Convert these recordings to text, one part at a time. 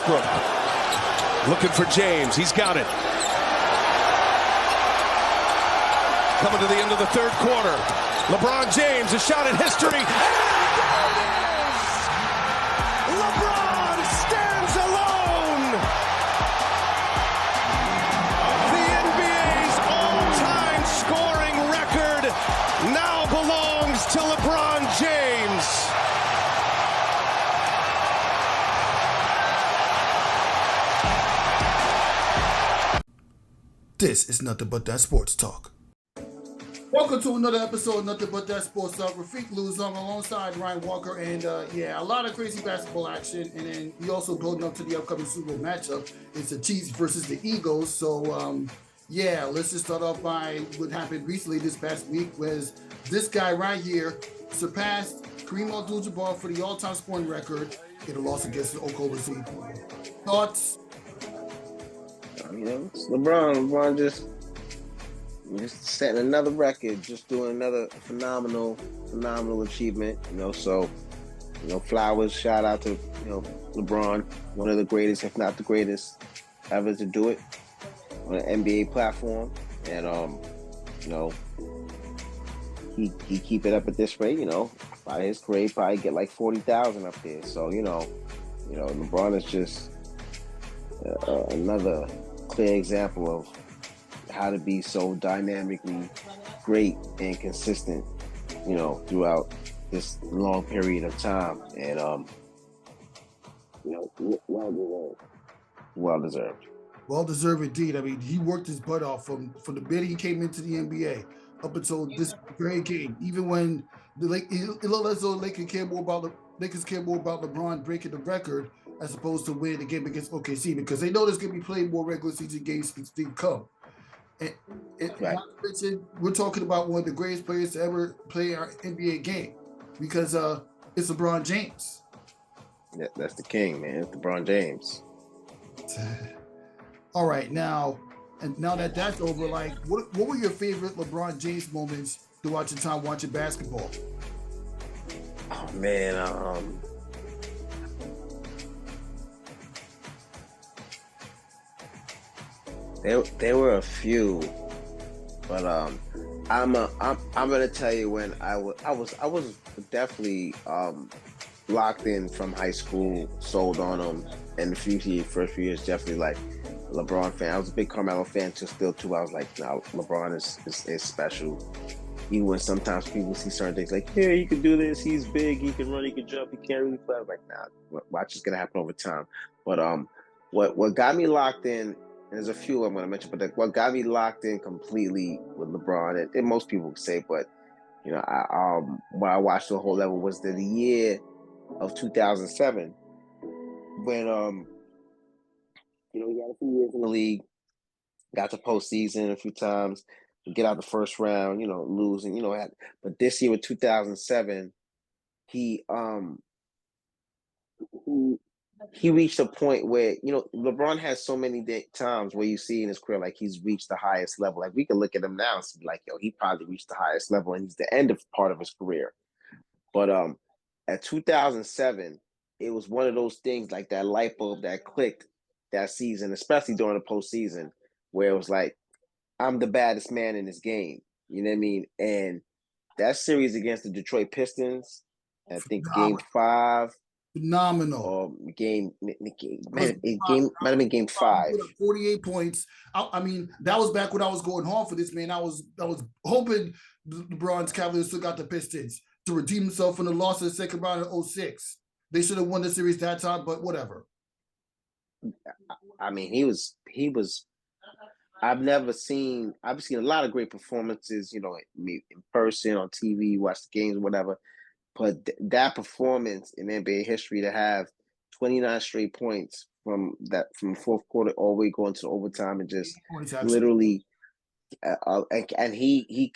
Westbrook looking for James. He's got it. Coming to the end of the third quarter. LeBron James, a shot at history. And there it is! LeBron stands alone! The NBA's all-time scoring record now belongs to LeBron James. This is Nothing But That Sports Talk. Welcome to another episode of Nothing But That Sports Talk. Rafique Luzon alongside Ryan Walker, and a lot of crazy basketball action. And then we also building up to the upcoming Super Bowl matchup. It's the Chiefs versus the Eagles. So let's just start off by what happened recently this past week. Was this guy right here surpassed Kareem Abdul Jabbar for the all-time scoring record in a loss against the Oklahoma City Thunder. Thoughts? It's LeBron just setting another record, just doing another phenomenal achievement. Flowers, shout out to LeBron, one of the greatest, if not the greatest, ever to do it on an NBA platform. And he keep it up at this rate. By his career, he probably get like 40,000 up there. So LeBron is just another clear example of how to be so dynamically great and consistent, throughout this long period of time. And, well deserved. Well deserved indeed. I mean, he worked his butt off from the minute he came into the NBA up until this very game. Even when it looked as though Lakers care more about LeBron breaking the record as opposed to winning the game against OKC, because they know there's going to be playing more regular season games to come. And right. We're talking about one of the greatest players to ever play our NBA game, because it's LeBron James. Yeah, that's the king, man. It's LeBron James. All right, now that that's over, like, what were your favorite LeBron James moments throughout your time watching basketball? Oh man, There were a few, but I'm gonna tell you when I was definitely locked in from high school, sold on him, and the first few years definitely like LeBron fan. I was a big Carmelo fan still too. I was like, no, LeBron is special. Even when sometimes people see certain things like, yeah, you can do this, he's big, he can run, he can jump, he can't really play. I was like, nah, watch it's gonna happen over time. But what got me locked in. There's a few I'm going to mention, but what got me locked in completely with LeBron, and most people would say, but when I watched the whole level was the year of 2007 when he had a few years in the league, got to postseason a few times, get out the first round, losing, but this year with 2007, he reached a point where, LeBron has so many times where you see in his career, like he's reached the highest level. Like we can look at him now and be like, yo, he probably reached the highest level and he's the end of part of his career. But at 2007, it was one of those things like that light bulb that clicked that season, especially during the postseason, where it was like, I'm the baddest man in this game. You know what I mean? And that series against the Detroit Pistons, I think game 5, phenomenal. Game might have been game 5. 48 points. I mean, that was back when I was going hard for this, man. I was hoping LeBron's Cavaliers still got the Pistons to redeem himself from the loss of the second round in 2006. They should have won the series that time, but whatever. I mean, he was. I've seen a lot of great performances, in person, on TV, watch the games, whatever. But that performance in NBA history, to have 29 straight points from fourth quarter all the way going to overtime, and just literally, and he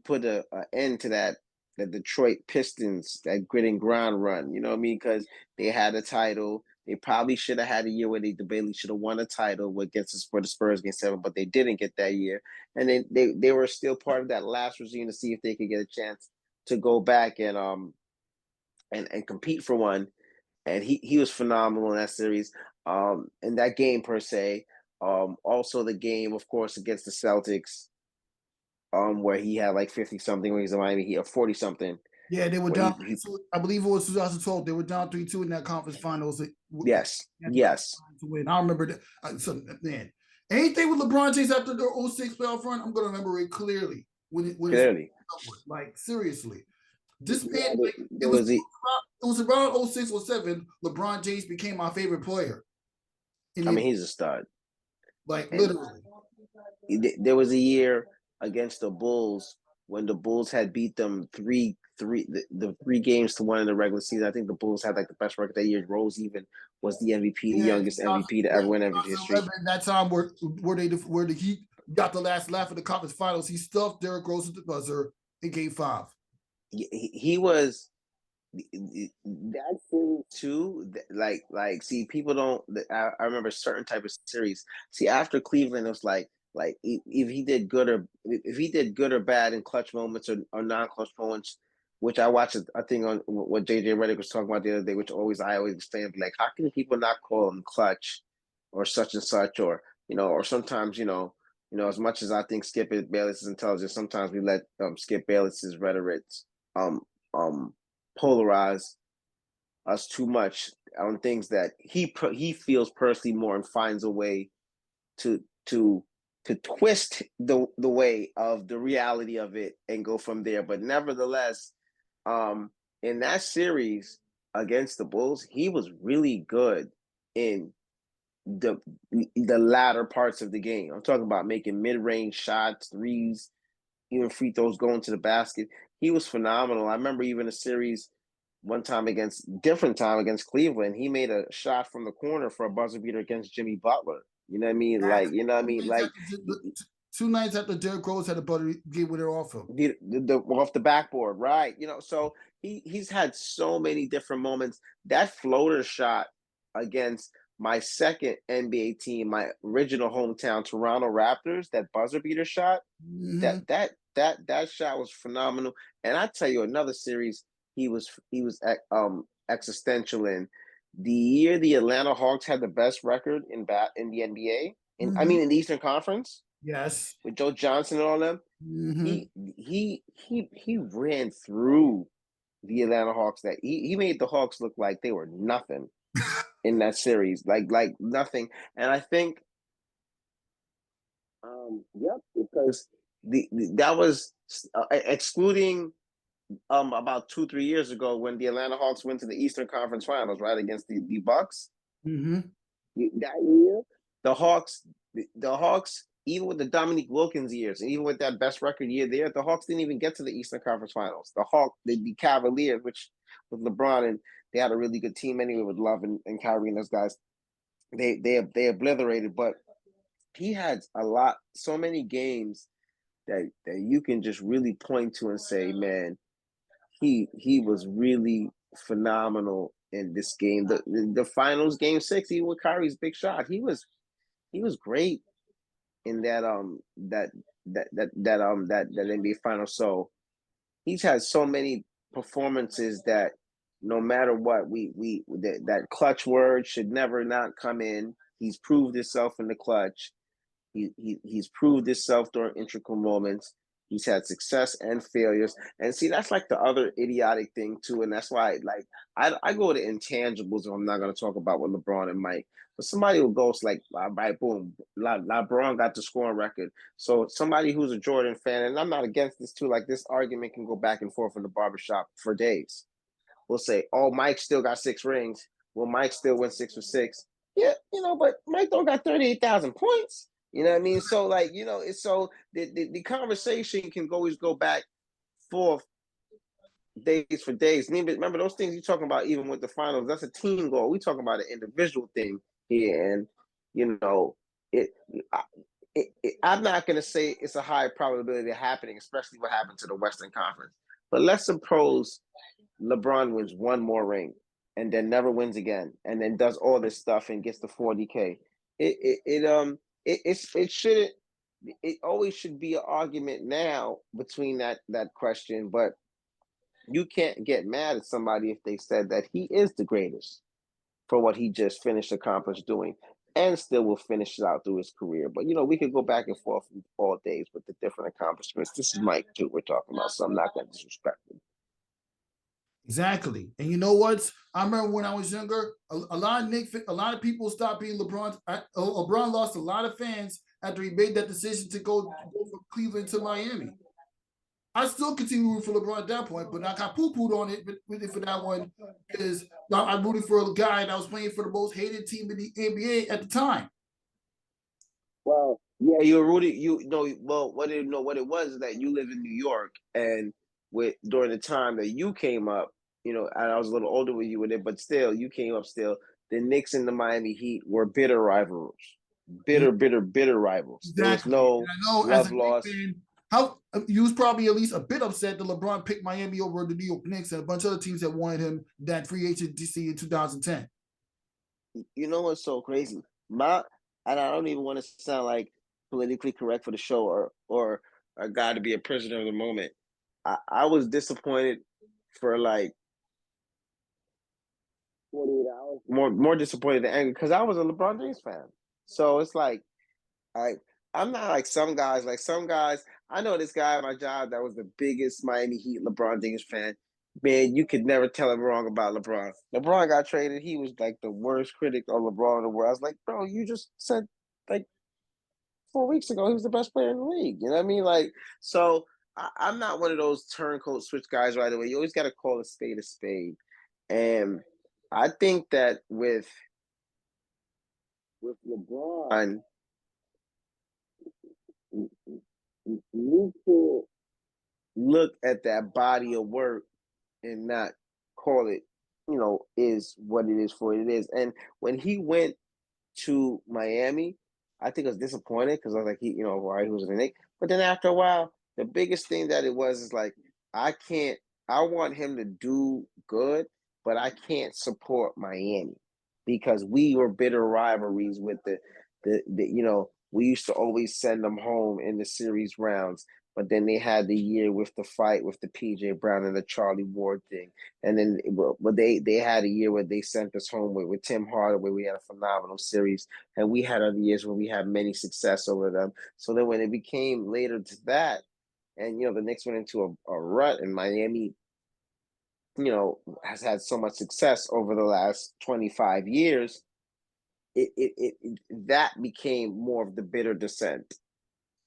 put an end to that the Detroit Pistons, that grit and grind run. You know what I mean? Because they had a title. They probably should have had a year where they debatably should have won a title against us for the Spurs against 7, but they didn't get that year. And then they were still part of that last regime to see if they could get a chance to go back and compete for one. and he was phenomenal in that series. In that game per se. Also the game, of course, against the Celtics, where he had like 50 something when he's in Miami, he had 40 something. Yeah, they were down. I believe it was 2012. They were down 3-2 in that conference finals. Yes. To win. I remember that. So, man, anything with LeBron James after the 06 playoff run, I'm gonna remember it clearly. Clearly. Like seriously, this man, it was around 06 or 07. LeBron James became my favorite player. He's a stud. Like literally. There was a year against the Bulls when the Bulls had beat them the 3 games to 1 in the regular season. I think the Bulls had like the best record that year. Rose even was the MVP, the youngest MVP to ever win MVP history. That time where the Heat got the last laugh of the conference finals, he stuffed Derrick Rose at the buzzer in Game 5. He was that series too. Like see, people don't. I remember certain type of series. See, after Cleveland, it was like if he did good or bad in clutch moments or non-clutch moments, which I watched a thing on what JJ Redick was talking about the other day, which I always stand like, how can people not call him clutch or such and such, or or sometimes as much as I think Skip Bayless is intelligent, sometimes we let Skip Bayless's rhetoric polarize us too much on things that he feels personally more and finds a way to twist the way of the reality of it and go from there. But nevertheless, in that series against the Bulls, he was really good in the latter parts of the game. I'm talking about making mid-range shots, threes, even free throws going to the basket. He was phenomenal. I remember even a series different time against Cleveland, he made a shot from the corner for a buzzer beater against Jimmy Butler. You know what I mean? Like, you know what I mean? Like 2 nights after Derrick Rose had a buzzer beater with it off him. Off the backboard, right? So he's had so many different moments. That floater shot against my second NBA team, my original hometown Toronto Raptors, that buzzer beater shot, that shot was phenomenal. And I tell you, another series he was existential in. The year the Atlanta Hawks had the best record in the NBA, in the Eastern Conference. Yes, with Joe Johnson and all them. He ran through the Atlanta Hawks. That he made the Hawks look like they were nothing in that series, like nothing. And I think, because that was excluding about 2-3 years ago when the Atlanta Hawks went to the Eastern Conference Finals, right, against the Bucks. That year, the Hawks, even with the Dominique Wilkins years, and even with that best record year there, the Hawks didn't even get to the Eastern Conference Finals. The Cavaliers, which with LeBron, and they had a really good team anyway with Love and Kyrie and those guys, they obliterated. But he had so many games that you can just really point to and say, man, he was really phenomenal in this game. The finals, Game 6, even with Kyrie's big shot, he was great in that NBA final. So he's had so many performances that no matter what, that clutch word should never not come in. He's proved himself in the clutch. He's proved himself during integral moments. He's had success and failures. And see, that's like the other idiotic thing too. And that's why I go to intangibles if I'm not going to talk about with LeBron and Mike. But somebody will go like, right, boom, LeBron got the scoring record. So somebody who's a Jordan fan, and I'm not against this too, like this argument can go back and forth in the barbershop for days. We'll say, oh, Mike still got 6 rings. Well, Mike still went 6 for 6. Yeah, but Mike don't got 38,000 points. You know what I mean? So it's so the conversation can always go back forth days for days. Remember those things you're talking about, even with the finals, that's a team goal. We talking about an individual thing here. And I'm not going to say it's a high probability of happening, especially what happened to the Western Conference. But let's suppose LeBron wins 1 more ring and then never wins again, and then does all this stuff and gets the 40K. It always should be an argument now between that question, but you can't get mad at somebody if they said that he is the greatest. for what he just finished accomplished doing, and still will finish it out through his career. But we could go back and forth all days with the different accomplishments. This is Mike too. We're talking about, so I'm not going to disrespect him. Exactly. And you know what? I remember when I was younger, a lot of people stopped being LeBron. LeBron lost a lot of fans after he made that decision to go from Cleveland to Miami. I still continue rooting for LeBron at that point, but I got poo-pooed on it for that one because I'm rooting for a guy that was playing for the most hated team in the NBA at the time. Well, yeah, you were rooting. What it was is that you live in New York, and during the time that you came up, and I was a little older when you were there, but still, you came up still. The Knicks and the Miami Heat were bitter rivals, bitter rivals. Exactly. There was no love lost. How you was probably at least a bit upset that LeBron picked Miami over the New York Knicks and a bunch of other teams that wanted him that free agency in 2010. You know what's so crazy? And I don't even want to sound like politically correct for the show or a guy to be a prisoner of the moment. I was disappointed for like 48 hours. More disappointed than angry because I was a LeBron James fan. So it's like I'm not like some guys. Like some guys, I know this guy at my job that was the biggest Miami Heat LeBron James fan. Man, you could never tell him wrong about LeBron. LeBron got traded. He was like the worst critic of LeBron in the world. I was like, bro, you just said like 4 weeks ago he was the best player in the league. You know what I mean? Like, so I'm not one of those turncoat switch guys right away. You always got to call a spade a spade. And I think that with LeBron, you could look at that body of work and not call it, is what it is for it is. And when he went to Miami, I think I was disappointed because I was like, he was in the Knicks. But then after a while, the biggest thing that it was is like, I want him to do good, but I can't support Miami because we were bitter rivalries with we used to always send them home in the series rounds. But then they had the year with the fight with the PJ Brown and the Charlie Ward thing. And then they had a year where they sent us home with Tim Hardaway. We had a phenomenal series. And we had other years where we had many success over them. So then when it became later to that, and, the Knicks went into a rut, and Miami, has had so much success over the last 25 years, that became more of the bitter dissent.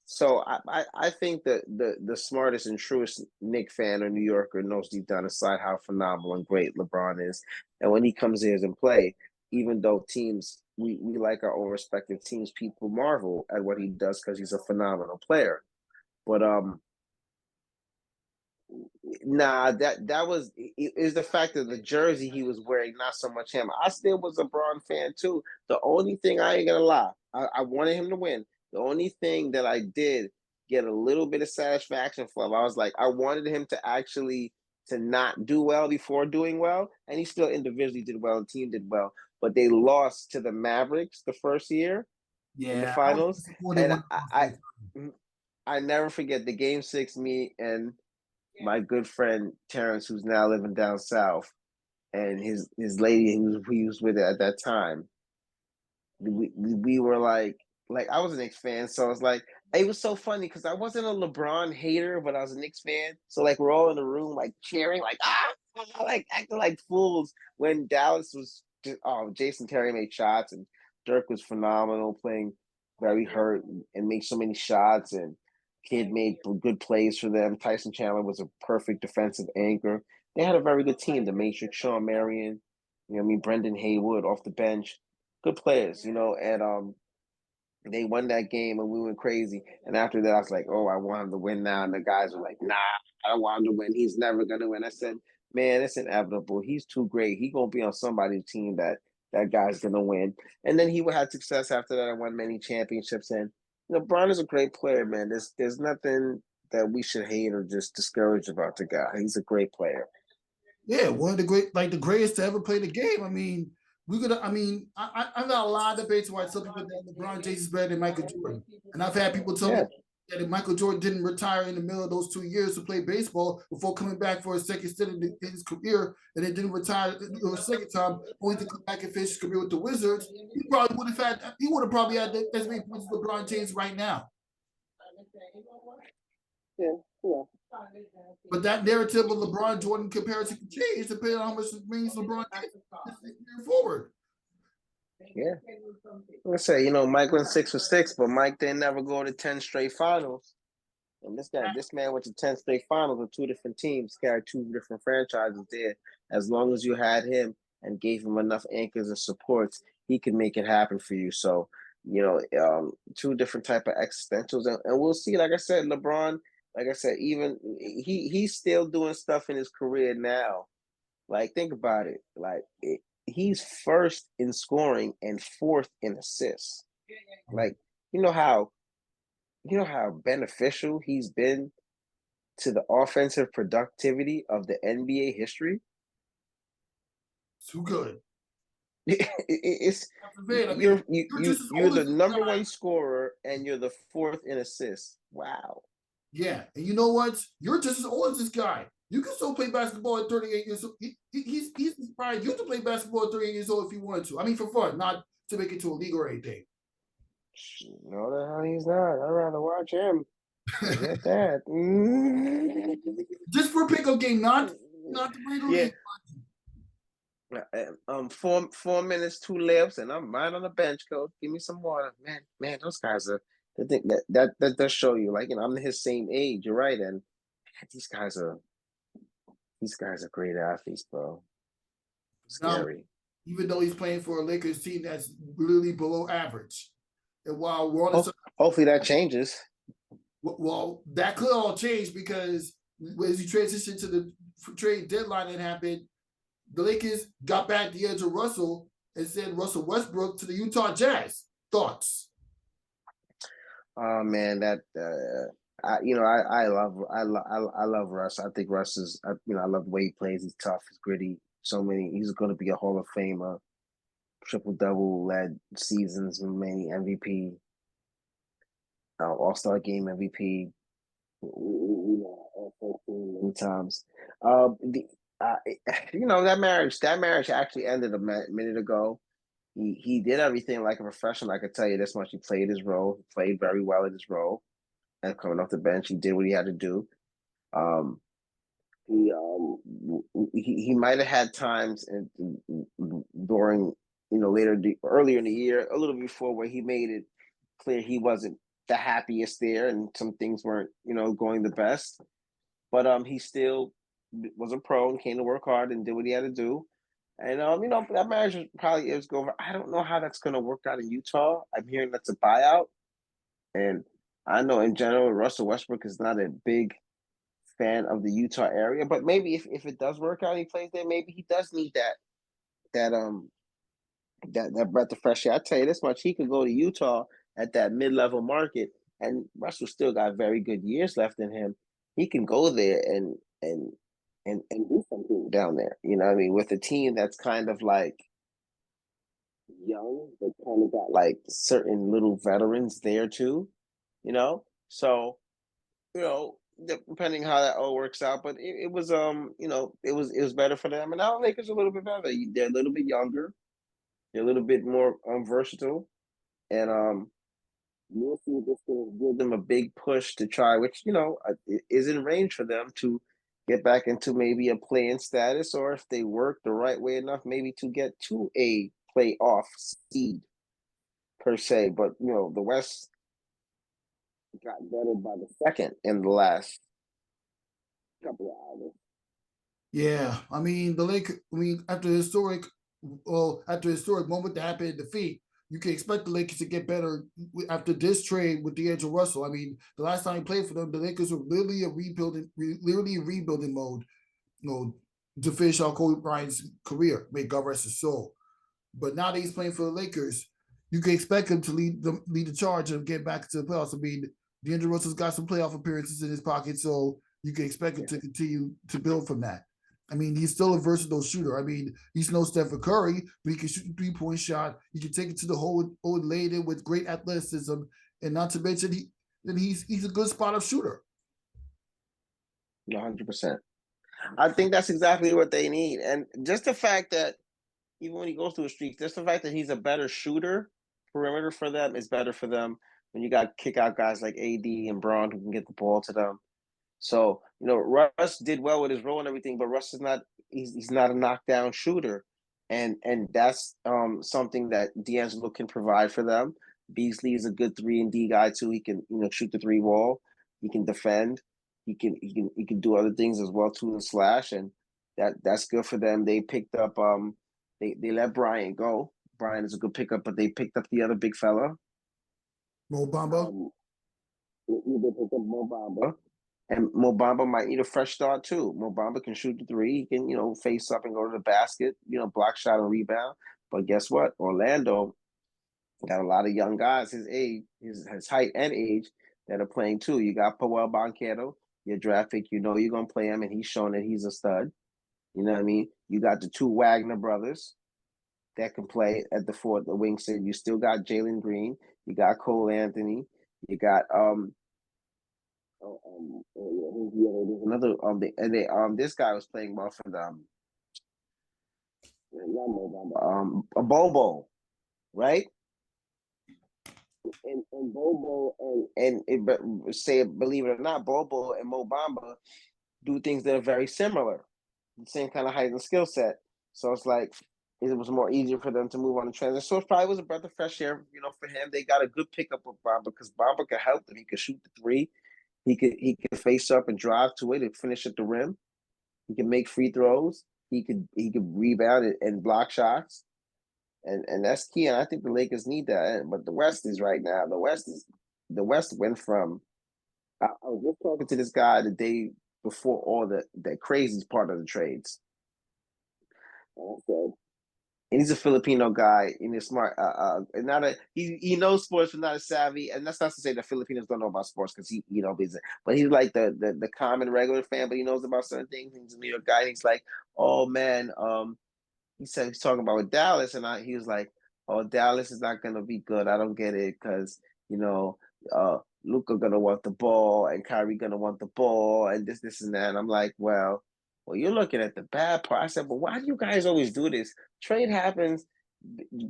So I think that the smartest and truest Knicks fan or New Yorker knows deep down inside how phenomenal and great LeBron is. And when he comes here and play, even though teams, we like our own respective teams, people marvel at what he does because he's a phenomenal player. But that was is the fact that the jersey he was wearing, not so much him. I still was a LeBron fan too. The only thing, I ain't gonna lie, I wanted him to win. The only thing that I did get a little bit of satisfaction from, I was like, I wanted him to not do well before doing well, and he still individually did well, and the team did well, but they lost to the Mavericks the first year in the finals, and I never forget the Game 6. Me and my good friend Terrence, who's now living down south, and his lady who he was with at that time, we were like I was a Knicks fan, so I was like, it was so funny because I wasn't a LeBron hater, but I was a Knicks fan. So like we're all in the room like cheering, like like acting like fools when Dallas was Jason Terry made shots and Dirk was phenomenal, playing very hurt and made so many shots, and Kid made good plays for them. Tyson Chandler was a perfect defensive anchor. They had a very good team. The Matrix, Shawn Marion, Brendan Haywood off the bench, good players, and they won that game and we went crazy. And after that, I was like, oh, I want him to win now. And the guys were like, nah, I don't want him to win. He's never going to win. I said, man, it's inevitable. He's too great. He's going to be on somebody's team that guy's going to win. And then he had success after that and won many championships. And, Bron is a great player, man. There's nothing that we should hate or just discourage about the guy. He's a great player. Yeah, one of the greatest to ever play the game. I mean, I've got a lot of debates why some people think LeBron James is better than Michael Jordan. And I've had people tell me that Michael Jordan didn't retire in the middle of those 2 years to play baseball before coming back for a second stint in his career, and then didn't retire the second time, only to come back and finish his career with the Wizards, he would have probably had as many points as LeBron James right now. Yeah, yeah. But that narrative of LeBron Jordan comparison can change depending on how much it means LeBron gets forward. Yeah. Let's say, Mike went 6 for 6, but Mike didn't never go to 10 straight finals. And this man went to 10 straight finals with 2 different teams, carried 2 different franchises there. As long as you had him and gave him enough anchors and supports, he could make it happen for you. So, 2 different type of existentials. And we'll see, like I said, LeBron, like I said, even he's still doing stuff in his career now. Like, think about it. Like, he's first in scoring and 4th in assists. Like, you know how beneficial he's been to the offensive productivity of the NBA history? Too good. You're the number 1 scorer and you're the 4th in assists. Wow. Yeah, and you know what? You're just as old as this guy. You can still play basketball at 38 years old. He's inspired you to play basketball at 38 years old if you wanted to. I mean, for fun, not to make it to a league or anything. No, the hell he's not. I'd rather watch him. Get that. Just for a pickup game, not to bring the league. 4 minutes, 2 layups, and I'm right on the bench, coach. Give me some water, man. Those guys are. I think that does show you, like, I'm his same age. You're right, and these guys are great athletes, bro. Scary. Now, even though he's playing for a Lakers team that's really below average, and while we're on hopefully that changes. Well, that could all change because as you transition to the trade deadline that happened, the Lakers got back the edge of Russell and sent Russell Westbrook to the Utah Jazz. Thoughts? Oh man, that I love Russ. I think Russ is I love the way he plays. He's tough. He's gritty. He's going to be a Hall of Famer. Triple-double led seasons, many MVP, All-Star Game MVP. Many times. That marriage actually ended a minute ago. He did everything like a professional. I could tell you this much: he played his role. He played very well in his role. And coming off the bench, he did what he had to do. He might have had times during earlier in the year, a little before, where he made it clear he wasn't the happiest there, and some things weren't going the best. But he still was a pro and came to work hard and did what he had to do. And that marriage probably is going. I don't know how that's going to work out in Utah. I'm hearing that's a buyout, and I know in general Russell Westbrook is not a big fan of the Utah area, but maybe if it does work out, he plays there. Maybe he does need that breath of fresh air. I tell you this much: he could go to Utah at that mid-level market, and Russell still got very good years left in him. He can go there and do something down there. You know what I mean? With a team that's kind of like young, but kind of got like certain little veterans there too. So depending how that all works out, but it was it was better for them. And now Lakers are a little bit better. They're a little bit younger. They're a little bit more versatile, and we'll see if this will give them a big push to try, which is in range for them to get back into maybe a play-in status, or if they work the right way enough, maybe to get to a playoff seed per se. But the West got better by the second in the last couple of hours. Yeah, I mean after the historic moment that happened in defeat, you can expect the Lakers to get better after this trade with D'Angelo Russell. I mean, the last time he played for them, the Lakers were literally in rebuilding mode, to finish out Kobe Bryant's career. May God rest his soul. But now that he's playing for the Lakers, you can expect him to lead the charge and get back to the playoffs. I mean, D'Angelo Russell's got some playoff appearances in his pocket, so you can expect him to continue to build from that. I mean, he's still a versatile shooter. I mean, he's no Stephen Curry, but he can shoot a three-point shot. He can take it to the hole and lay it in with great athleticism. And not to mention, then he's a good spot-up shooter. 100%. I think that's exactly what they need. And just the fact that even when he goes through a streak, just the fact that he's a better shooter, perimeter for them is better for them when you got kick out guys like AD and Braun who can get the ball to them. So, Russ did well with his role and everything, but Russ is not he's not a knockdown shooter. And that's something that D'Angelo can provide for them. Beasley is a good 3-and-D guy too. He can, shoot the 3 wall. He can defend. He can do other things as well too, and slash, and that's good for them. They picked up they let Bryant go. Bryant is a good pickup, but they picked up the other big fella. Mo Bamba. They picked up Mo Bamba. And Mo Bamba might need a fresh start too. Mo Bamba can shoot the 3. He can, face up and go to the basket, block shot and rebound. But guess what? Orlando got a lot of young guys his age, his height and age that are playing too. You got Powell Banchero, your draft pick. You're going to play him, and he's shown that he's a stud. You know what I mean? You got the 2 Wagner brothers that can play at the wing sit. You still got Jalen Green. You got Cole Anthony. You got another this guy was playing well for them. A Bobo, right? And Bobo believe it or not, Bobo and Mo Bamba do things that are very similar, the same kind of height and skill set. So it's like it was more easier for them to move on the transition. So it probably was a breath of fresh air, for him. They got a good pickup with Bamba because Bamba could help them. He could shoot the 3. He could face up and drive to it and finish at the rim. He can make free throws. He could rebound and block shots. And that's key. And I think the Lakers need that. But the West is right now. The West went from I was just talking to this guy the day before all the crazy part of the trades. And he's a Filipino guy, and he's smart. He knows sports, but not as savvy. And that's not to say that Filipinos don't know about sports, because he but he's like the common regular fan, but he knows about certain things. He's a New York guy, and he's like, oh man, he said he's talking about with Dallas, and he was like, oh, Dallas is not gonna be good. I don't get it, because Luka gonna want the ball, and Kyrie gonna want the ball, and this and that. And I'm like, well, you're looking at the bad part. I said, well, why do you guys always do this? Trade happens,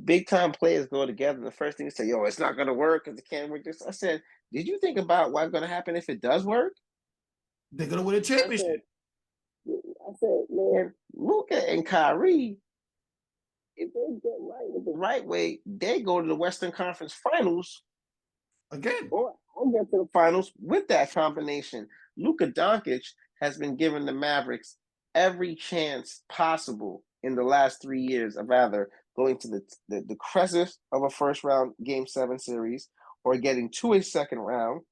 big time players go together. The first thing you say, yo, it's not gonna work because it can't work. I said, did you think about what's gonna happen if it does work? They're gonna win a championship. I said, man, Luka and Kyrie, if they get right with the right way, they go to the Western Conference Finals again, or get to the finals with that combination. Luka Doncic has been given the Mavericks every chance possible in the last 3 years of either going to the crescent of a first round Game 7 series or getting to a second round,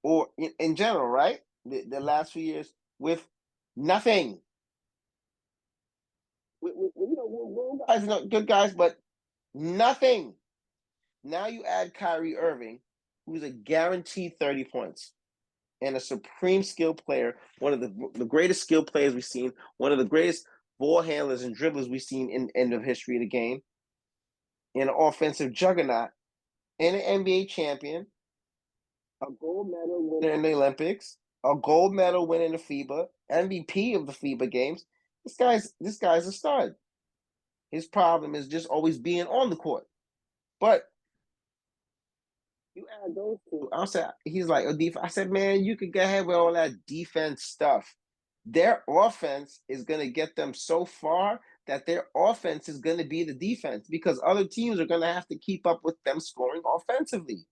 or in general, right? The last few years with nothing. Guys, good guys, but nothing. Now you add Kyrie Irving, who's a guaranteed 30 points. And a supreme skill player, one of the greatest skill players we've seen, one of the greatest ball handlers and dribblers we've seen in end of history of the game, an offensive juggernaut, and an NBA champion, a gold medal winner in the Olympics, a gold medal winner in the FIBA, MVP of the FIBA games. This guy's a stud. His problem is just always being on the court. But you add those two. He's like, I said, man, you could get ahead with all that defense stuff. Their offense is going to get them so far that their offense is going to be the defense, because other teams are going to have to keep up with them scoring offensively.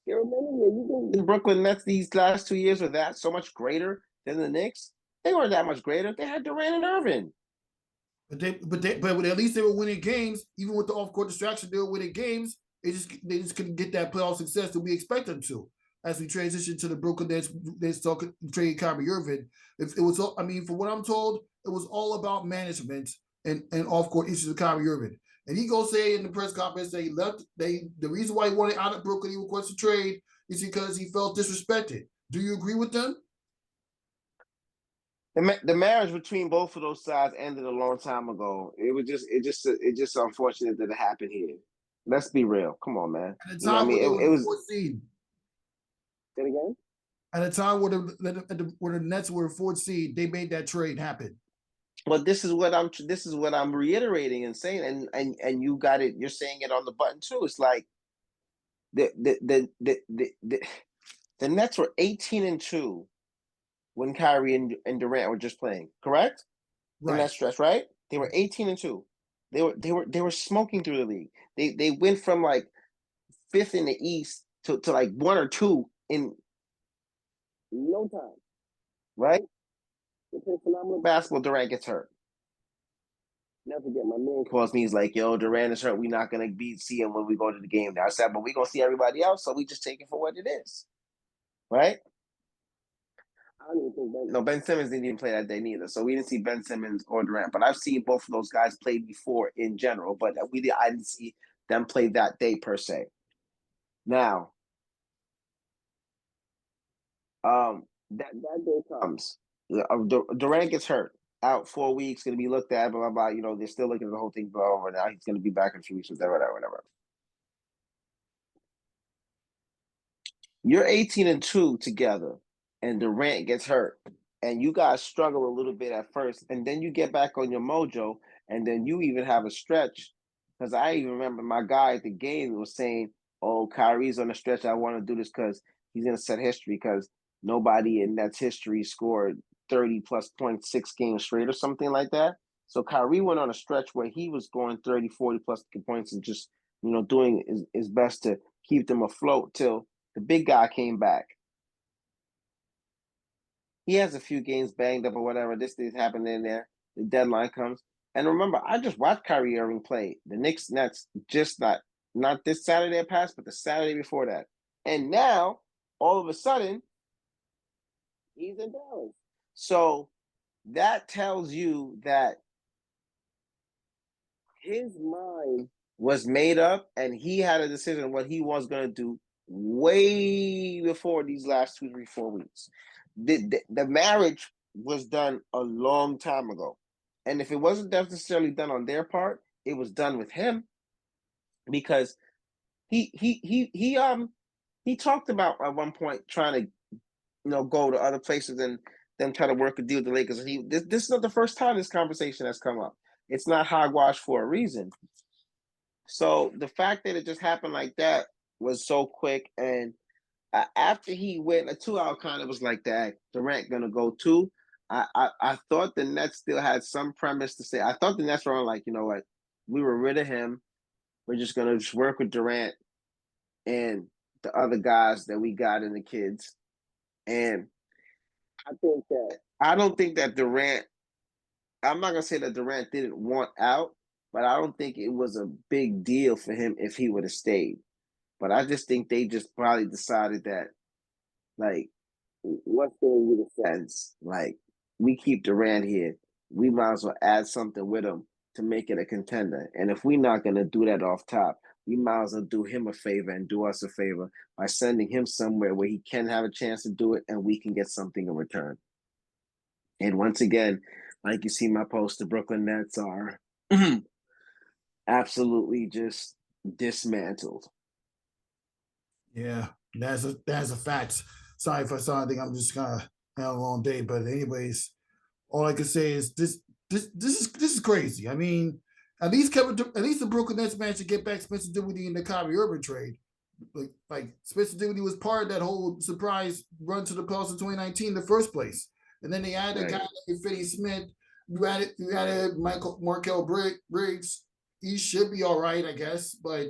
You remember the Brooklyn Nets these last 2 years were that so much greater than the Knicks? They weren't that much greater. They had Durant and Irving. But at least they were winning games, even with the off-court distraction. They were winning games. They just couldn't get that playoff success that we expect them to. As we transition to the Brooklyn Nets talking trade Kyrie Irving, it was all, from what I'm told, it was all about management and off-court issues with Kyrie Irving. And he goes say in the press conference that he left. The reason why he wanted out of Brooklyn, he requested trade, is because he felt disrespected. Do you agree with them? The marriage between both of those sides ended a long time ago. It just unfortunate that it happened here. Let's be real. Come on, man. At a You know what I time mean? when they were It the was. fourth seed. Say it again. At a time where the Nets were fourth seed, they made that trade happen. But this is what I'm reiterating and saying, and you got it. You're saying it on the button too. It's like the Nets were 18-2 when Kyrie and Durant were just playing, correct? Right. In that stretch, right? They were 18-2. They were smoking through the league. They went from like fifth in the East to like 1 or 2 in no time, right? They play phenomenal basketball. Durant gets hurt. Never forget, my man calls me. He's like, "Yo, Durant is hurt. We're not gonna see him when we go to the game." Now I said, "But we gonna see everybody else, so we just take it for what it is, right?" I don't even think Ben Simmons didn't even play that day neither, so we didn't see Ben Simmons or Durant. But I've seen both of those guys play before in general, but I didn't see them play that day per se. Now, that day comes. Durant gets hurt, out 4 weeks, going to be looked at, blah, blah, blah. You know, they're still looking at the whole thing over now. He's going to be back in a few weeks, whatever. You're 18-2 together, and Durant gets hurt, and you guys struggle a little bit at first, and then you get back on your mojo, and then you even have a stretch. Because I even remember my guy at the game was saying, "Oh, Kyrie's on a stretch. I want to do this because he's going to set history because nobody in Nets history scored 30 plus points 6 games straight or something like that." So Kyrie went on a stretch where he was scoring 30, 40 plus points and just, doing his best to keep them afloat till the big guy came back. He has a few games banged up or whatever. This thing's happening in there. The deadline comes. And remember, I just watched Kyrie Irving play the Knicks Nets just not this Saturday past, but the Saturday before that. And now, all of a sudden, he's in Dallas. So that tells you that his mind was made up and he had a decision on what he was going to do way before these last 2, 3, 4 weeks. The marriage was done a long time ago. And if it wasn't necessarily done on their part, it was done with him because he talked about at one point trying to go to other places and then try to work a deal with the Lakers. And this is not the first time this conversation has come up. It's not hogwash for a reason. So the fact that it just happened like that was so quick. And after he went, a 2-hour kind of was like that. Durant gonna go too. I thought the Nets still had some premise to say. I thought the Nets were like, what, we were rid of him. We're just gonna work with Durant and the other guys that we got in the kids. And I don't think that Durant. I'm not gonna say that Durant didn't want out, but I don't think it was a big deal for him if he would have stayed. But I just think they just probably decided that, like, what's going to be the sense? Like, we keep Durant here. We might as well add something with him to make it a contender. And if we're not going to do that off top, we might as well do him a favor and do us a favor by sending him somewhere where he can have a chance to do it and we can get something in return. And once again, like you see my post, the Brooklyn Nets are absolutely just dismantled. Yeah, that's a fact. Sorry if I sound, I think I'm just gonna have a long day. But anyways, all I can say is this is crazy. I mean, at least the Brooklyn Nets managed to get back Spencer Dinwiddie in the Kyrie Irving trade. Like Spencer Dinwiddie was part of that whole surprise run to the playoffs in 2019 in the first place. And then they added a guy like Finney Smith. You added Markel Briggs. He should be all right, I guess. But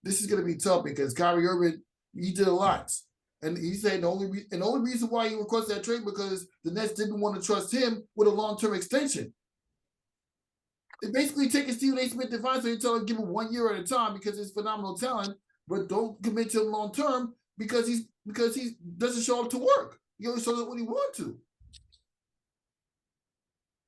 this is going to be tough because Kyrie Irving, he did a lot. And he said the only reason why he requested that trade because the Nets didn't want to trust him with a long-term extension. They basically taking Stephen A. Smith advice and tell him give him 1 year at a time because he's phenomenal talent, but don't commit to him long-term because he doesn't show up to work. He only shows up when he wants to.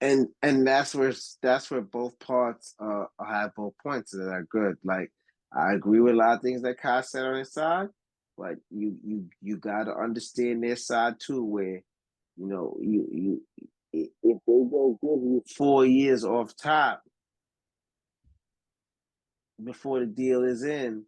And that's where both parts have both points that are good. Like I agree with a lot of things that Kai said on his side, but you got to understand their side too, where you if they go give you 4 years off top, before the deal is in,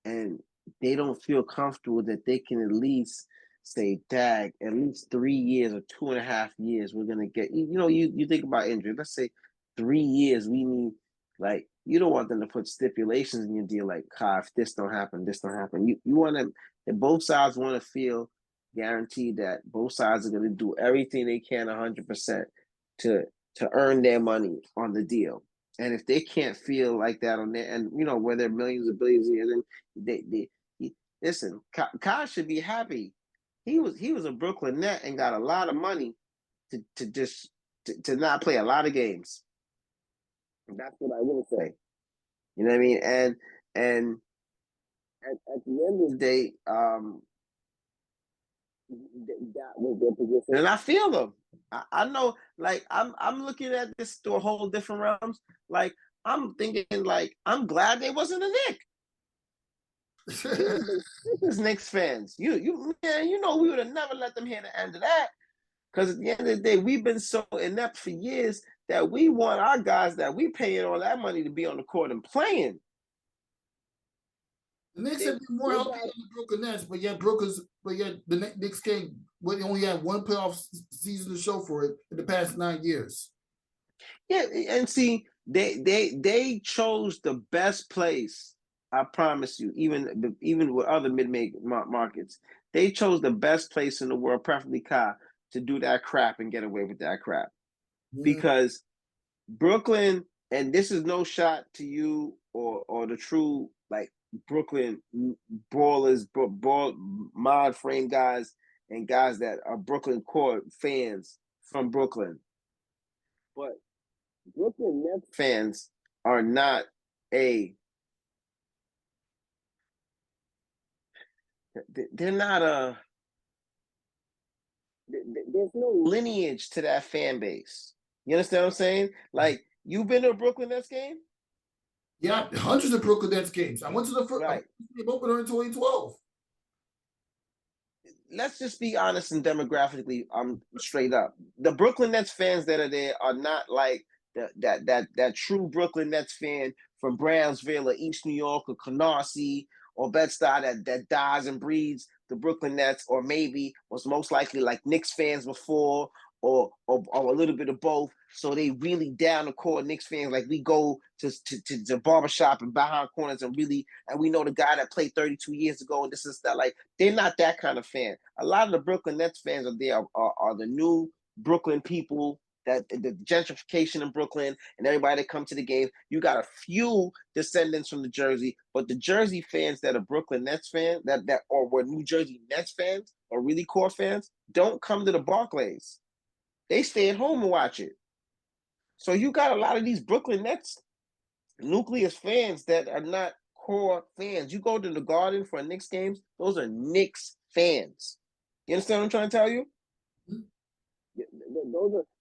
and they don't feel comfortable that they can at least say, "Dag, at least 3 years or 2.5 years, we're gonna get." You think about injury. Let's say 3 years. We need, like, you don't want them to put stipulations in your deal like, if this don't happen, this don't happen. You want them, and both sides want to feel guaranteed that both sides are going to do everything they can 100% to earn their money on the deal. And if they can't feel like that on there, and where they're millions or billions of years, and listen, Kai should be happy. He was a Brooklyn Net and got a lot of money to not play a lot of games. That's what I will say. You know what I mean? And at the end of the day, that was their position, and I feel them. I know, like, I'm looking at this through a whole different realms. Like, I'm thinking, like, I'm glad they wasn't a Knick. This Knicks fans, man, we would have never let them hear the end of that. Because at the end of the day, we've been so inept for years that we want our guys that we paying all that money to be on the court and playing. The Knicks have been more healthy than the Brooklyn Nets, but yet the Knicks came. They only had one playoff season to show for it in the past 9 years. Yeah, and see, they chose the best place. I promise you, even with other mid-major markets, they chose the best place in the world, preferably Kai, to do that crap and get away with that crap. Yeah. Because Brooklyn, and this is no shot to you or the true, like, Brooklyn ballers, mod frame guys, and guys that are Brooklyn core fans from Brooklyn. But Brooklyn Nets fans are not they're not there's no lineage to that fan base. You understand what I'm saying? Like, you've been to a Brooklyn Nets game? Yeah, hundreds of Brooklyn Nets games. I went to the first game opener in 2012. Let's just be honest and demographically straight up. The Brooklyn Nets fans that are there are not like that true Brooklyn Nets fan from Brownsville or East New York or Canarsie or Bed-Stuy that dies and breeds the Brooklyn Nets, or maybe was most likely like Knicks fans before, or a little bit of both. So they really down the core Knicks fans. Like, we go to the barbershop and behind corners and we know the guy that played 32 years ago and this is that. Like, they're not that kind of fan. A lot of the Brooklyn Nets fans are there are the new Brooklyn people, that the gentrification in Brooklyn and everybody that come to the game. You got a few descendants from the Jersey, but the Jersey fans that are Brooklyn Nets fans that or were New Jersey Nets fans or really core fans don't come to the Barclays. They stay at home and watch it. So you got a lot of these Brooklyn Nets nucleus fans that are not core fans. You go to the Garden for Knicks games, those are Knicks fans. You understand what I'm trying to tell you?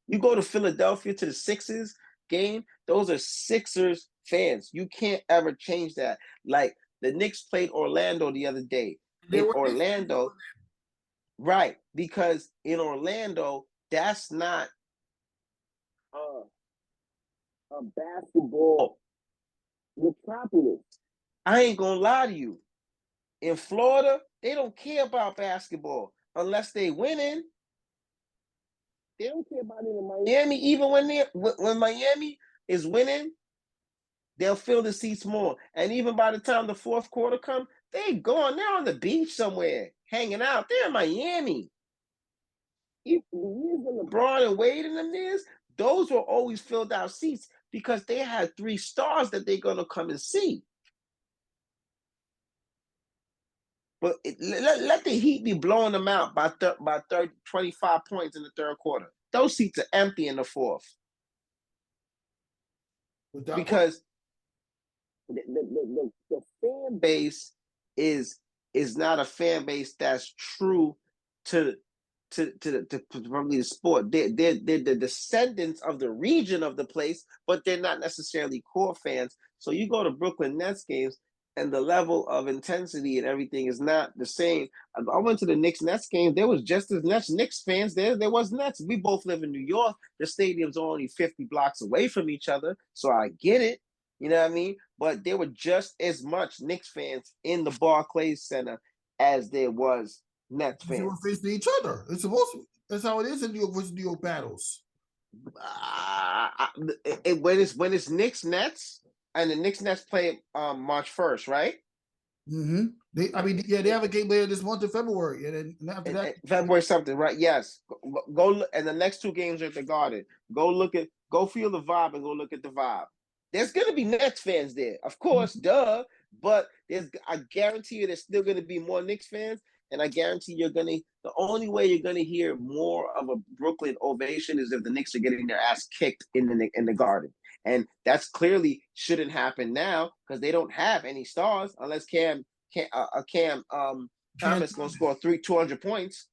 You go to Philadelphia to the Sixers game, those are Sixers fans. You can't ever change that. Like, the Knicks played Orlando the other day. In Orlando, right, because in Orlando, that's not a basketball metropolis. I ain't gonna lie to you. In Florida, they don't care about basketball unless they winning. They don't care about it in Miami. Even when Miami is winning, they'll fill the seats more. And even by the time the fourth quarter comes, they gone. They're on the beach somewhere, hanging out. They're in Miami. Even the years of LeBron and Wade in them years, those were always filled out seats because they had 3 stars that they're going to come and see. But let the Heat be blowing them out by 25 points in the third quarter. Those seats are empty in the fourth. Because the fan base is not a fan base that's true to probably the sport. They're the descendants of the region of the place, but they're not necessarily core fans. So you go to Brooklyn Nets games, and the level of intensity and everything is not the same. I went to the Knicks-Nets game. There was just as much Knicks fans there. There was Nets. We both live in New York. The stadium's only 50 blocks away from each other, so I get it. You know what I mean? But there were just as much Knicks fans in the Barclays Center as there was Nets They were fans. facing each other. It's supposed to. That's how it is in New York versus New York battles. When it's Knicks Nets and the Knicks Nets play March 1st, right? Mm-hmm. They have a game later this month in February, and then after that, February something, right? Yes. Go look, and the next two games are at the Garden. Go feel the vibe, and go look at the vibe. There's gonna be Nets fans there, of course, duh. But I guarantee you, there's still gonna be more Knicks fans, and I guarantee the only way you're gonna hear more of a Brooklyn ovation is if the Knicks are getting their ass kicked in the Garden, and that's clearly shouldn't happen now because they don't have any stars unless Cam Thomas gonna score 200 points.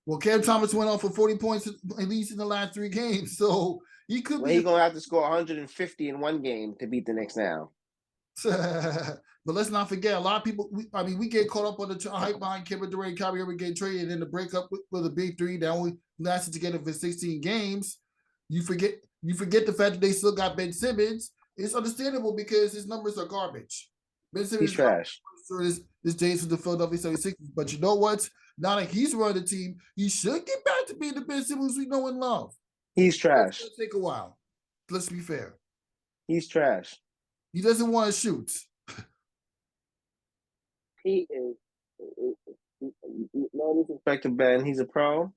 Well, Cam Thomas went off for 40 points at least in the last 3 games, so he could be. He's gonna have to score 150 in one game to beat the Knicks now. But let's not forget, a lot of people. We get caught up on the hype behind Kevin Durant, and Kyrie Irving getting traded, and then the breakup with the big three that only lasted together for 16 games. You forget the fact that they still got Ben Simmons. It's understandable because his numbers are garbage. Ben Simmons He's trash. This James from the Philadelphia 76ers. But you know what? Now that he's running the team, he should get back to being the Ben Simmons we know and love. He's trash. It's gonna take a while. Let's be fair. He's trash. He doesn't want to shoot. He is. No disrespect to Ben. He's a pro.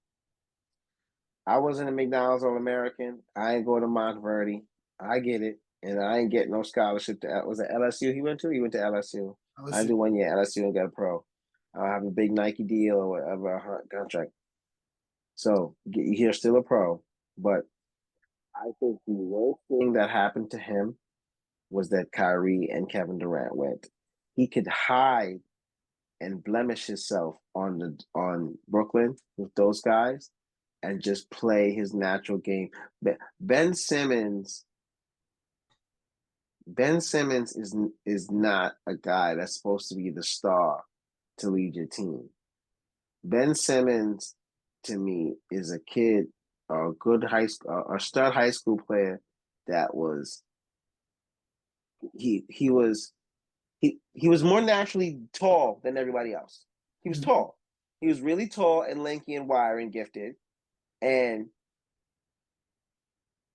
I wasn't a McDonald's All-American. I ain't going to Montverde. I get it. And I ain't getting no scholarship to, was it LSU he went to? He went to LSU. I do 1 year at LSU and got a pro. I have a big Nike deal or whatever contract. So you're still a pro. But I think the worst thing that happened to him was that Kyrie and Kevin Durant went. He could hide and blemish himself on Brooklyn with those guys and just play his natural game. Ben Simmons is not a guy that's supposed to be the star to lead your team. Ben Simmons, to me, is a kid, a good a stud high school player that was he was more naturally tall than everybody else. He was tall. He was really tall and lanky and wiry and gifted, and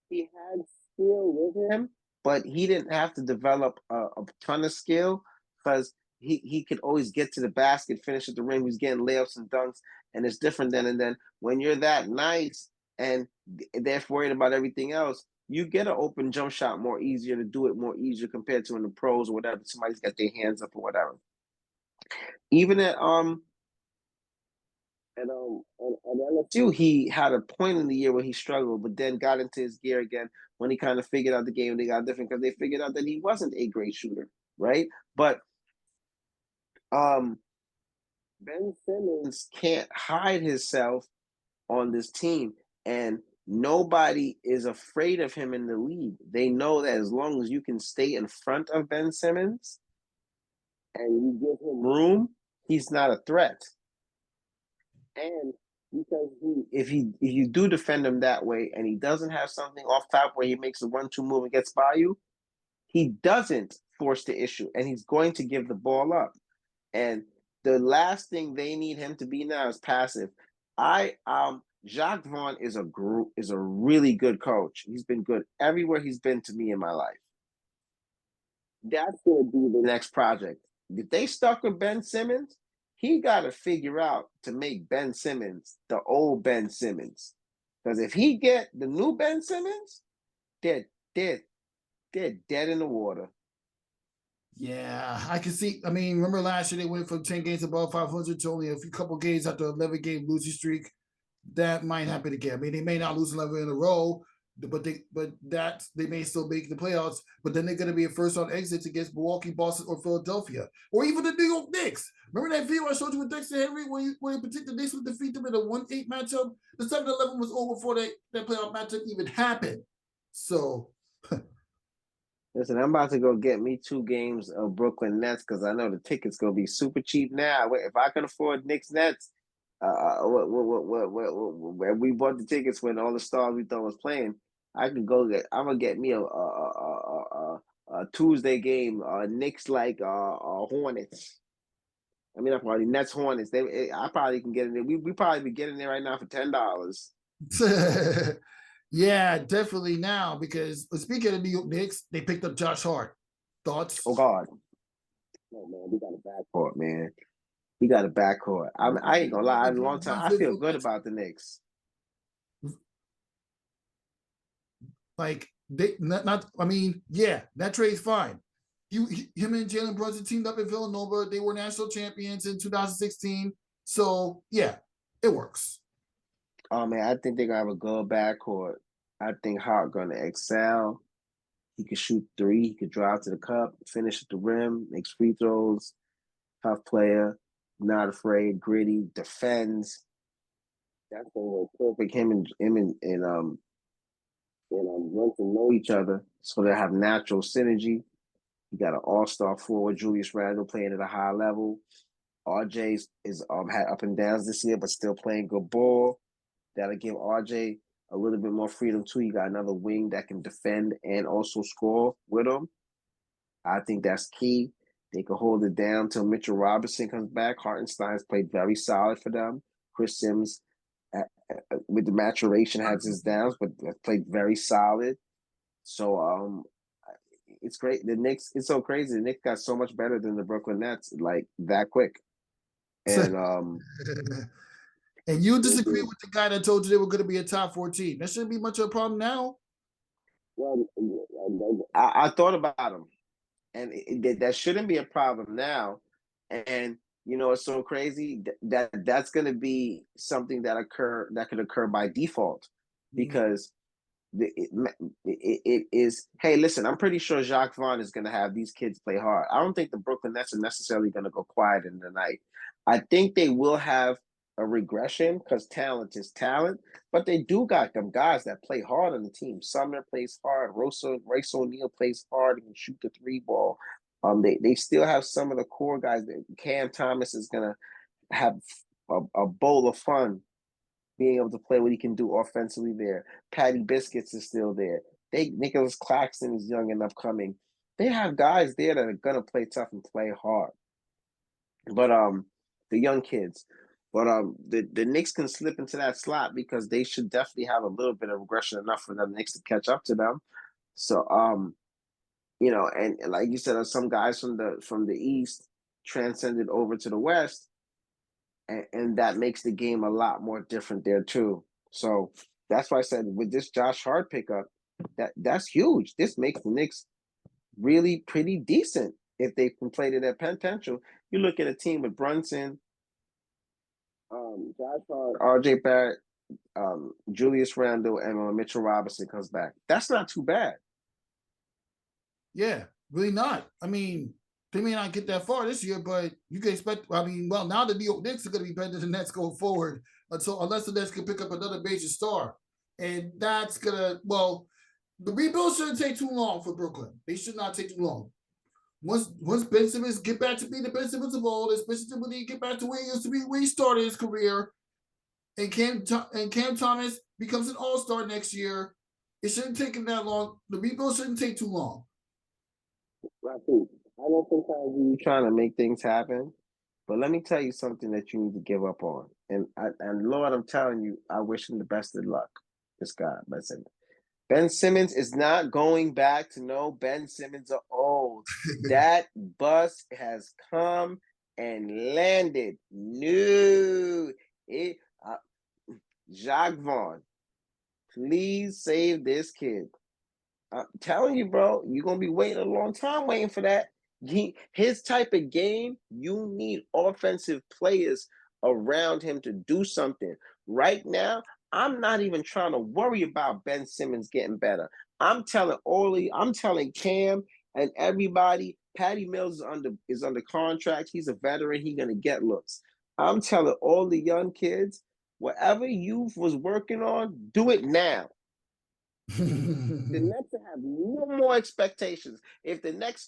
he had skill with him. But he didn't have to develop a ton of skill because he could always get to the basket, finish at the rim. He was getting layups and dunks, and it's different then. And then when you're that nice and they're worried about everything else, you get an open jump shot more easier to do it more easier compared to in the pros or whatever. Somebody's got their hands up or whatever. Even at LSU, he had a point in the year where he struggled, but then got into his gear again when he kind of figured out the game. They got different because they figured out that he wasn't a great shooter, right? But Ben Simmons can't hide himself on this team, and nobody is afraid of him in the league. They know that as long as you can stay in front of Ben Simmons and you give him room, he's not a threat. And because if you do defend him that way and he doesn't have something off top where he makes a 1-2 move and gets by you, he doesn't force the issue and he's going to give the ball up. And the last thing they need him to be now is passive. Jacques Vaughn is a really good coach. He's been good everywhere he's been to me in my life. That's going to be the next project. If they stuck with Ben Simmons, he got to figure out to make Ben Simmons the old Ben Simmons. Because if he get the new Ben Simmons, they're dead in the water. Yeah, I can see. I mean, remember last year they went from 10 games above 500 to only a couple games after 11-game losing streak. That might happen again. I mean, they may not lose 11 in a row, but they may still make the playoffs. But then they're going to be a first-round exit against Milwaukee, Boston, or Philadelphia, or even the New York Knicks. Remember that video I showed you with Dexter Henry when he predicted the Knicks would defeat them in a 1-8 matchup? The 7-11 was over before that playoff matchup even happened. So, listen, I'm about to go get me 2 games of Brooklyn Nets because I know the tickets gonna be super cheap now. If I can afford Knicks Nets, where we bought the tickets when all the stars we thought was playing, I can go I'm gonna get me a Tuesday game. Knicks like Hornets. I mean, not probably Nets Hornets. I probably can get in there. We probably be getting there right now for $10. Yeah, definitely now because speaking of New York Knicks, they picked up Josh Hart. Thoughts? Oh God, no man, we got a backcourt, man. We got a backcourt. I ain't gonna lie. In a long time, I feel good about the Knicks. Like they not. I mean, yeah, that trade's fine. Him and Jalen Brunson teamed up in Villanova. They were national champions in 2016. So yeah, it works. Oh man, I think they're gonna have a good backcourt. I think Hart gonna excel. He could shoot three. He could drive to the cup, finish at the rim, makes free throws. Tough player, not afraid, gritty, defends. That's gonna work perfect. Him and Brunson know each other, so they have natural synergy. You got an all-star forward, Julius Randle, playing at a high level. RJ is had up and downs this year, but still playing good ball. That'll give RJ a little bit more freedom too. You got another wing that can defend and also score with him. I think that's key. They can hold it down till Mitchell Robinson comes back. Hartenstein's played very solid for them. Chris Sims, with the maturation, has his downs, but played very solid. So it's great. The Knicks, it's so crazy. The Knicks got so much better than the Brooklyn Nets, like that quick. And and you disagree with the guy that told you they were going to be a top 14. That shouldn't be much of a problem now. Well, I thought about them, and that shouldn't be a problem now. And you know, it's so crazy that's going to be something that could occur by default, because it is. Hey, listen, I'm pretty sure Jacques Vaughn is going to have these kids play hard. I don't think the Brooklyn Nets are necessarily going to go quiet in the night. I think they will have a regression because talent is talent, but they do got them guys that play hard on the team. Sumner plays hard. Royce O'Neal plays hard and can shoot the three ball. They still have some of the core guys. Cam Thomas is gonna have a bowl of fun being able to play what he can do offensively there. Patty Biscuits is still there. Nicholas Claxton is young and upcoming. They have guys there that are gonna play tough and play hard. But the young kids. But the Knicks can slip into that slot because they should definitely have a little bit of regression enough for the Knicks to catch up to them. So you know, and like you said, some guys from the East transcended over to the West, and that makes the game a lot more different there too. So that's why I said with this Josh Hart pickup, that's huge. This makes the Knicks really pretty decent if they can play to their potential. You look at a team with Brunson, Josh Hart, RJ Barrett, Julius Randle, and Mitchell Robinson comes back. That's not too bad. Yeah, really not. I mean, they may not get that far this year, but you can expect. I mean, well, now the New York Knicks are going to be better than the Nets going forward, unless the Nets can pick up another major star, and that's gonna. Well, the rebuild shouldn't take too long for Brooklyn. They should not take too long. Once Ben Simmons get back to being the Ben Simmons of old, especially when he get back to where he used to be when he started his career, and Cam Thomas becomes an All-Star next year, it shouldn't take him that long. The rebuild shouldn't take too long. Rafique, I know sometimes you're trying to make things happen, but let me tell you something that you need to give up on. And Lord, I'm telling you, I wish him the best of luck. This guy, Ben Simmons is not going back to no Ben Simmons of old. That bus has come and landed. No, Jacques Vaughn, please save this kid. I'm telling you, bro, you're going to be waiting a long time waiting for that. His type of game, you need offensive players around him to do something. Right now, I'm not even trying to worry about Ben Simmons getting better. I'm telling Cam and everybody, Patty Mills is under contract. He's a veteran. He's going to get looks. I'm telling all the young kids, whatever you was working on, do it now. The Nets have no more expectations. If the Nets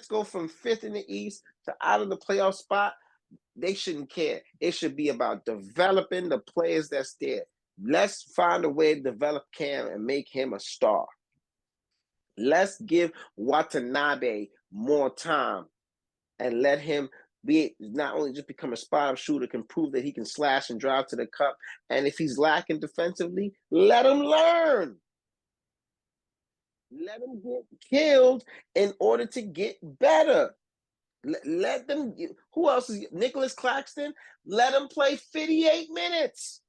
go from 5th in the East to out of the playoff spot, they shouldn't care. It should be about developing the players that's there. Let's find a way to develop Cam and make him a star. Let's give Watanabe more time and let him be not only just become a spot-up shooter, can prove that he can slash and drive to the cup. And if he's lacking defensively, let him learn. Let him get killed in order to get better. Let them. Who else is Nicholas Claxton? Let him play 58 minutes.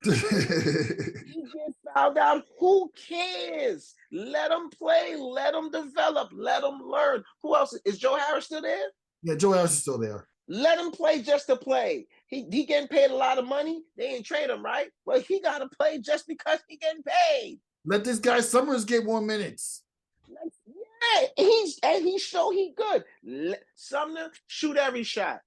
He gets fouled out. Who cares? Let him play. Let him develop. Let him learn. Who else? Is Joe Harris still there? Yeah, Joe Harris is still there. Let him play just to play. He getting paid a lot of money. They ain't trade him, right? Well, he got to play just because he getting paid. Let this guy Summers get 1 minute. Yeah, he show he good. Sumner, shoot every shot.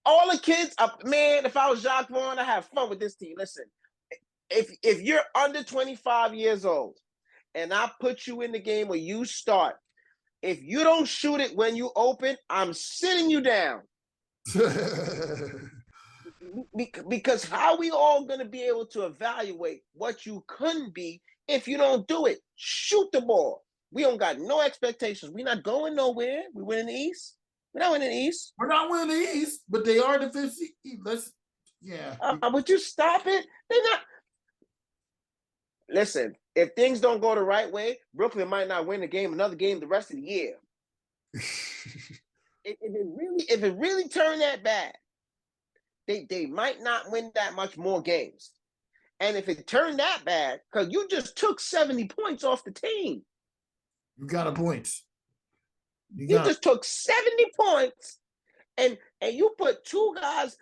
All the kids, man, if I was Jacques Vaughn, I'd have fun with this team. Listen, if you're under 25 years old and I put you in the game where you start, if you don't shoot it when you open, I'm sitting you down. Because how we all going to be able to evaluate what you couldn't be if you don't do it? Shoot the ball. We don't got no expectations. We're not going nowhere. We win in the East. We're not winning the East. We're not winning the East, but they are the 50. Would you stop it? They're not. Listen, if things don't go the right way, Brooklyn might not win another game the rest of the year. if it really turned that bad, they might not win that much more games. And if it turned that bad, because you just took 70 points off the team. You got a point. You just took 70 points and you put two guys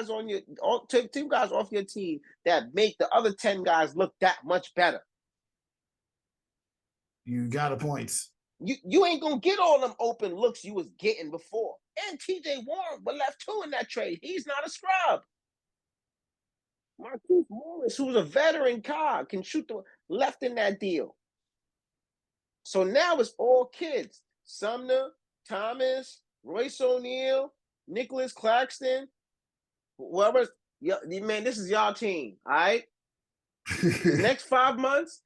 on your two guys off your team that make the other 10 guys look that much better. You got a point. You ain't gonna get all them open looks you was getting before. And TJ Warren but left 2 in that trade. He's not a scrub. Marquise Morris, who's a veteran card, can shoot the left in that deal. So now it's all kids. Sumner, Thomas, Royce O'Neal, Nicholas Claxton, whoever. Man, this is y'all team, all right? The next 5 months,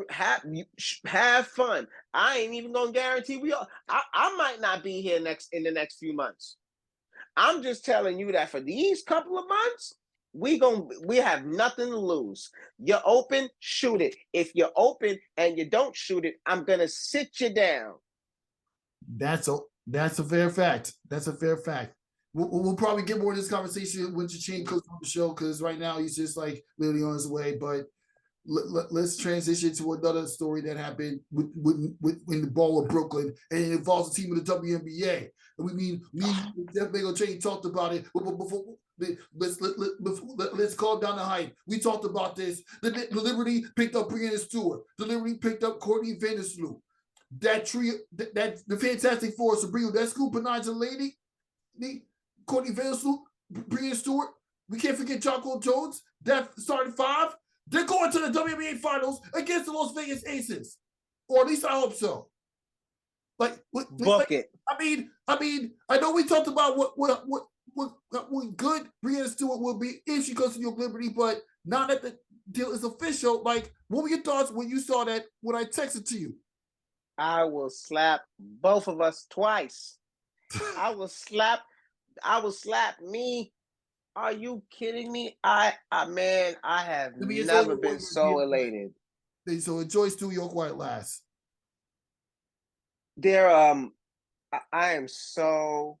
have fun. I ain't even gonna guarantee I might not be here in the next few months. I'm just telling you that for these couple of months, we have nothing to lose. You're open, shoot it. If you're open and you don't shoot it, I'm gonna sit you down. That's a fair fact. That's a fair fact. We'll probably get more of this conversation with Jachine Cook on the show because right now he's just like literally on his way. But let's transition to another story that happened when the ball with Brooklyn, and it involves a team of the WNBA. And me and Jeff Chain talked about it. Let's calm down the hype. We talked about this. The Liberty picked up Breanna Stewart. The Liberty picked up Courtney Vandersloot. That trio, that the Fantastic Four, Sabrina, that Scoop Pananja lady, Courtney Vandersloot, Breanna Stewart. We can't forget Jocko Jones. That started 5. They're going to the WNBA Finals against the Las Vegas Aces, or at least I hope so. Bucket. I mean, I know we talked about what good Breanna Stewart will be if she goes to New York Liberty, but now that the deal is official, what were your thoughts when you saw that when I texted to you? I will slap both of us twice. I will slap me. Are you kidding me? I have never been so elated. So enjoy Stu York while it lasts. I am so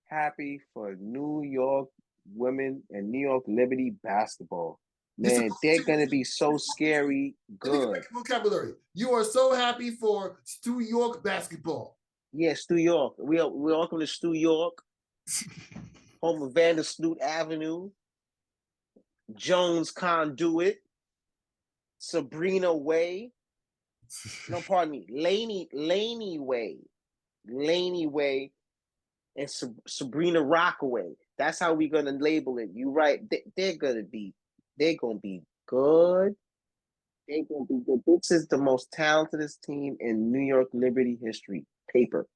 happy for New York women and New York Liberty basketball. Man, they're gonna be so scary good. Vocabulary. You are so happy for Stu York basketball. Yeah, Stu York. We welcome to Stu York, home of Vandersloot Avenue, Jones Conduit, Sabrina Way. No, pardon me, Laney Way, and Sabrina Rockaway. That's how we're gonna label it. You right? They're gonna be good. They're gonna be good. This is the most talented team in New York Liberty history. Paper.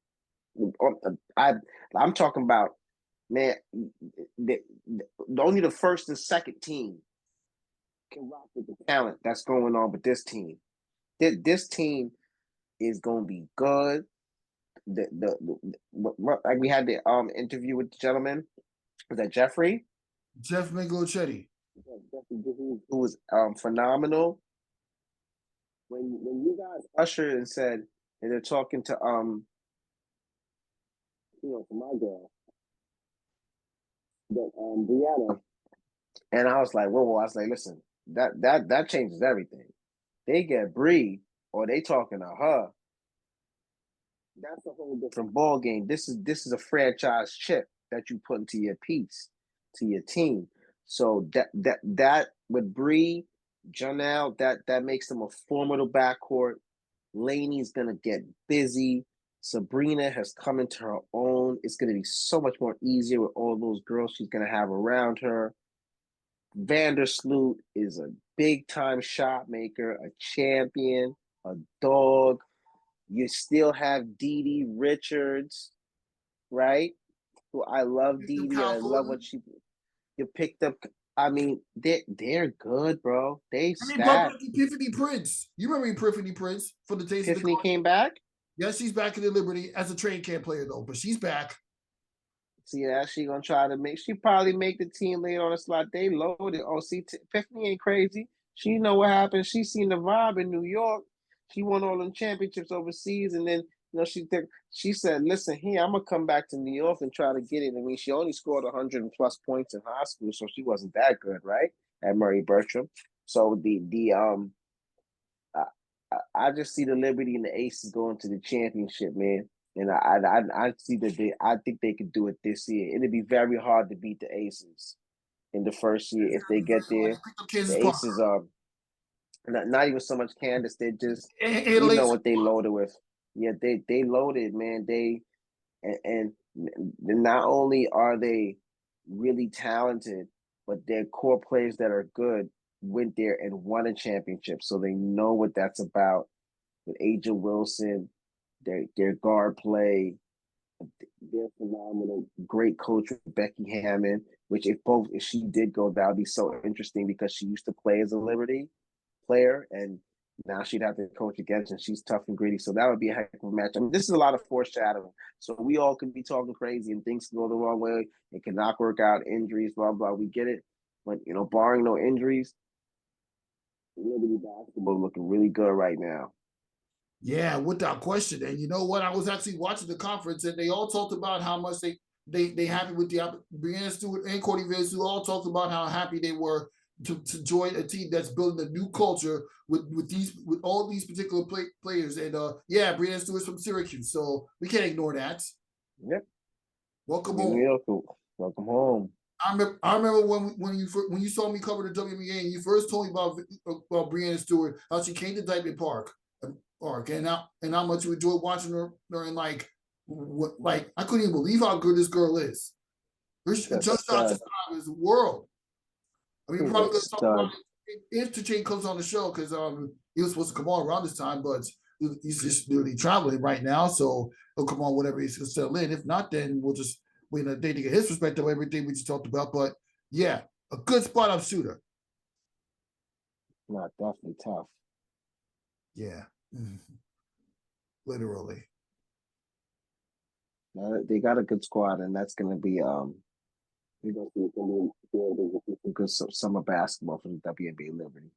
I'm talking about, man. Only the first and second team can rock with the talent that's going on with this team. This team is going to be good. Like we had the interview with the gentleman. Was that Jeffrey? Jeff Minglochetti. Who was phenomenal. When you guys ushered and said, and they're talking to to my girl, that Breanna, and I was like, whoa, I was like, listen, that changes everything. They get Bree or they talking to her. That's a whole different ball game. This is a franchise chip that you put into your piece, to your team. So that with Bree, Janelle, that makes them a formidable backcourt. Laney's gonna get busy. Sabrina has come into her own. It's gonna be so much more easier with all those girls she's gonna have around her. Vandersloot is a big time shot maker, a champion, a dog. You still have Dee Dee Richards, right? Who I love Dee Dee. I love what you picked up. I mean, they're good, bro. They brought back Epiphany Prince. You remember Epiphany Prince from the Taste Epiphany of the came back? Yes, she's back in the Liberty as a training camp player, though, but she's back. See that she gonna try to she probably make the team later on the slot. They loaded. Oh, see, Epiphany ain't crazy. She know what happened. She seen the vibe in New York. She won all them championships overseas, and then she said, "Listen here, I'm gonna come back to New York and try to get it." I mean, she only scored 100 plus points in high school, so she wasn't that good, right? At Murray Bertram. So I just see the Liberty and the Aces going to the championship, man. And I see that I think they could do it this year. It'd be very hard to beat the Aces in the first year if they get there. The Aces are not even so much Candace. They just you know what they loaded with. Yeah, they loaded, man. And not only are they really talented, but they're core players that are good went there and won a championship, so they know what that's about. With Aja Wilson, their guard play, they're phenomenal. Great coach with Becky Hammond, which if she did go, that would be so interesting because she used to play as a Liberty player and now she'd have to coach against and she's tough and gritty. So that would be a heck of a match. I mean, this is a lot of foreshadowing. So we all could be talking crazy and things can go the wrong way. It cannot work out, injuries, blah, blah. We get it. But, barring no injuries, Liberty basketball looking really good right now. Yeah, without question. And you know what? I was actually watching the conference, and they all talked about how much they happy with the Breanna Stewart and Courtney who all talked about how happy they were to join a team that's building a new culture with all these particular players. And Breanna Stewart's from Syracuse, so we can't ignore that. Yep. Welcome home. Welcome home. I remember when you saw me cover the WNBA and you first told me about Breanna Stewart, how she came to Dyton Park, and how much you enjoyed watching her and like I couldn't even believe how good this girl is. Her jump shots is the world. I mean, probably going to talk about it if Interchain comes on the show because he was supposed to come on around this time, but he's just literally traveling right now, so he'll come on whenever he's going to settle in. If not, then we'll just wait a day to get his perspective on everything we just talked about. But yeah, a good spot up shooter. Not definitely tough. Yeah. Literally. They got a good squad, and that's going to be we're going to see good summer basketball from the WNBA Liberty.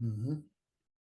Mm-hmm.